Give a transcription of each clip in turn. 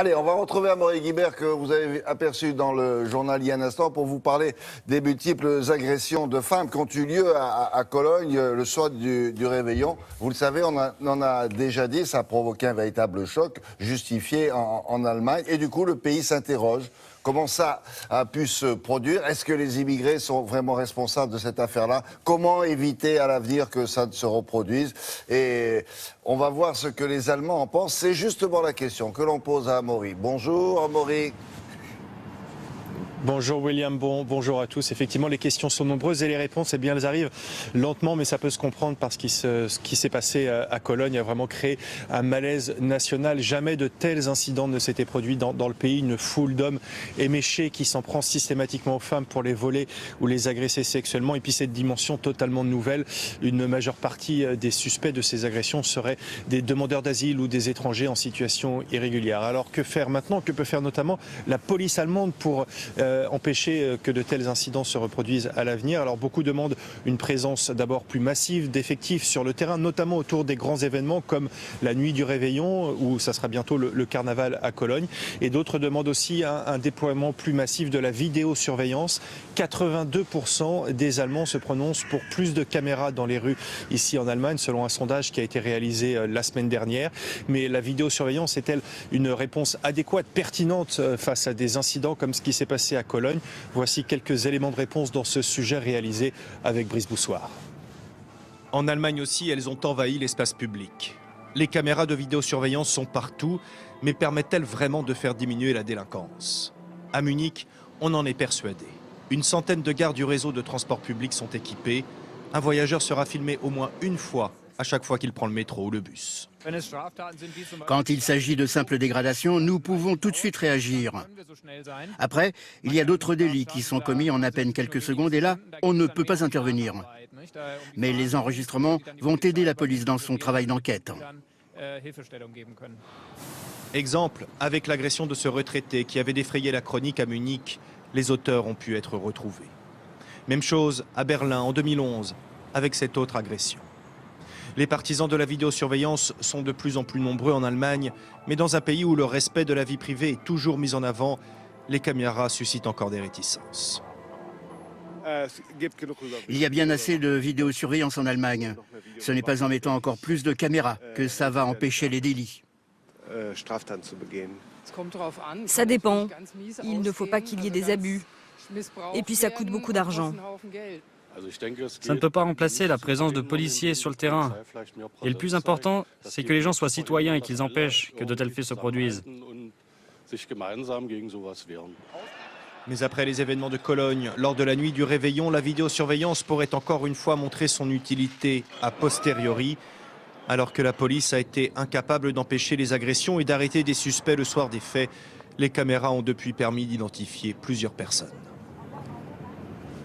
Allez, on va retrouver Amaury Guibert que vous avez aperçu dans le journal il y a un instant pour vous parler des multiples agressions de femmes qui ont eu lieu à Cologne le soir du réveillon. Vous le savez, on en a déjà dit, ça a provoqué un véritable choc justifié en Allemagne. Et du coup, le pays s'interroge. Comment ça a pu se produire? Est-ce que les immigrés sont vraiment responsables de cette affaire-là? Comment éviter à l'avenir que ça ne se reproduise? Et on va voir ce que les Allemands en pensent. C'est justement la question que l'on pose à Amaury. Bonjour Amaury. Bonjour William, bonjour à tous. Effectivement, les questions sont nombreuses et les réponses, eh bien, elles arrivent lentement, mais ça peut se comprendre parce que ce qui s'est passé à Cologne a vraiment créé un malaise national. Jamais de tels incidents ne s'étaient produits dans le pays. Une foule d'hommes éméchés qui s'en prend systématiquement aux femmes pour les voler ou les agresser sexuellement. Et puis cette dimension totalement nouvelle, une majeure partie des suspects de ces agressions seraient des demandeurs d'asile ou des étrangers en situation irrégulière. Alors que faire maintenant? Que peut faire notamment la police allemande pour empêcher que de tels incidents se reproduisent à l'avenir? Alors beaucoup demandent une présence d'abord plus massive d'effectifs sur le terrain, notamment autour des grands événements comme la nuit du réveillon, où ça sera bientôt le carnaval à Cologne. Et d'autres demandent aussi un déploiement plus massif de la vidéosurveillance. 82% des Allemands se prononcent pour plus de caméras dans les rues ici en Allemagne, selon un sondage qui a été réalisé la semaine dernière. Mais la vidéosurveillance est-elle une réponse adéquate, pertinente face à des incidents comme ce qui s'est passé à Cologne? Voici quelques éléments de réponse dans ce sujet réalisé avec Brice Boussoir. En Allemagne aussi, elles ont envahi l'espace public. Les caméras de vidéosurveillance sont partout, mais permettent-elles vraiment de faire diminuer la délinquance? À Munich, on en est persuadé. Une centaine de gares du réseau de transport public sont équipées. Un voyageur sera filmé au moins une fois à chaque fois qu'il prend le métro ou le bus. Quand il s'agit de simples dégradations, nous pouvons tout de suite réagir. Après, il y a d'autres délits qui sont commis en à peine quelques secondes et là, on ne peut pas intervenir. Mais les enregistrements vont aider la police dans son travail d'enquête. Exemple, avec l'agression de ce retraité qui avait défrayé la chronique à Munich, les auteurs ont pu être retrouvés. Même chose à Berlin en 2011, avec cette autre agression. Les partisans de la vidéosurveillance sont de plus en plus nombreux en Allemagne, mais dans un pays où le respect de la vie privée est toujours mis en avant, les caméras suscitent encore des réticences. Il y a bien assez de vidéosurveillance en Allemagne. Ce n'est pas en mettant encore plus de caméras que ça va empêcher les délits. Ça dépend. Il ne faut pas qu'il y ait des abus. Et puis ça coûte beaucoup d'argent. Ça ne peut pas remplacer la présence de policiers sur le terrain. Et le plus important, c'est que les gens soient citoyens et qu'ils empêchent que de tels faits se produisent. Mais après les événements de Cologne, lors de la nuit du réveillon, la vidéosurveillance pourrait encore une fois montrer son utilité a posteriori, alors que la police a été incapable d'empêcher les agressions et d'arrêter des suspects le soir des faits. Les caméras ont depuis permis d'identifier plusieurs personnes.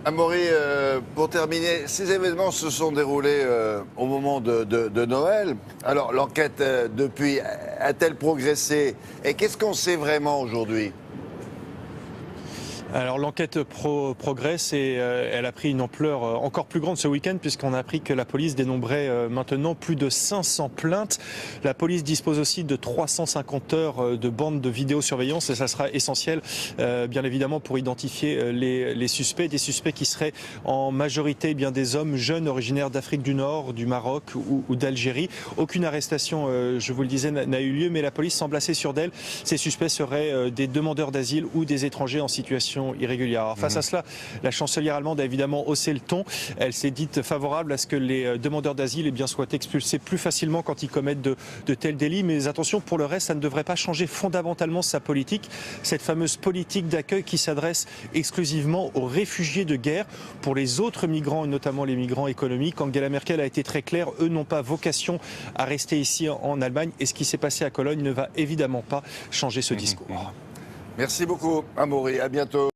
Amaury, pour terminer, ces événements se sont déroulés au moment de Noël. Alors, l'enquête, depuis, a-t-elle progressé? Et qu'est-ce qu'on sait vraiment aujourd'hui? Alors l'enquête progresse et elle a pris une ampleur encore plus grande ce week-end puisqu'on a appris que la police dénombrait maintenant plus de 500 plaintes. La police dispose aussi de 350 heures de bandes de vidéosurveillance et ça sera essentiel bien évidemment pour identifier les suspects, des suspects qui seraient en majorité bien des hommes jeunes originaires d'Afrique du Nord, du Maroc ou d'Algérie. Aucune arrestation, je vous le disais, n'a eu lieu, mais la police semble assez sûre d'elle. Ces suspects seraient des demandeurs d'asile ou des étrangers en situation irrégulière. Alors, face à cela, la chancelière allemande a évidemment haussé le ton. Elle s'est dite favorable à ce que les demandeurs d'asile soient expulsés plus facilement quand ils commettent de tels délits. Mais attention, pour le reste, ça ne devrait pas changer fondamentalement sa politique. Cette fameuse politique d'accueil qui s'adresse exclusivement aux réfugiés de guerre. Pour les autres migrants, et notamment les migrants économiques, Angela Merkel a été très claire. Eux n'ont pas vocation à rester ici en Allemagne. Et ce qui s'est passé à Cologne ne va évidemment pas changer ce discours. Merci beaucoup, Amaury. À bientôt.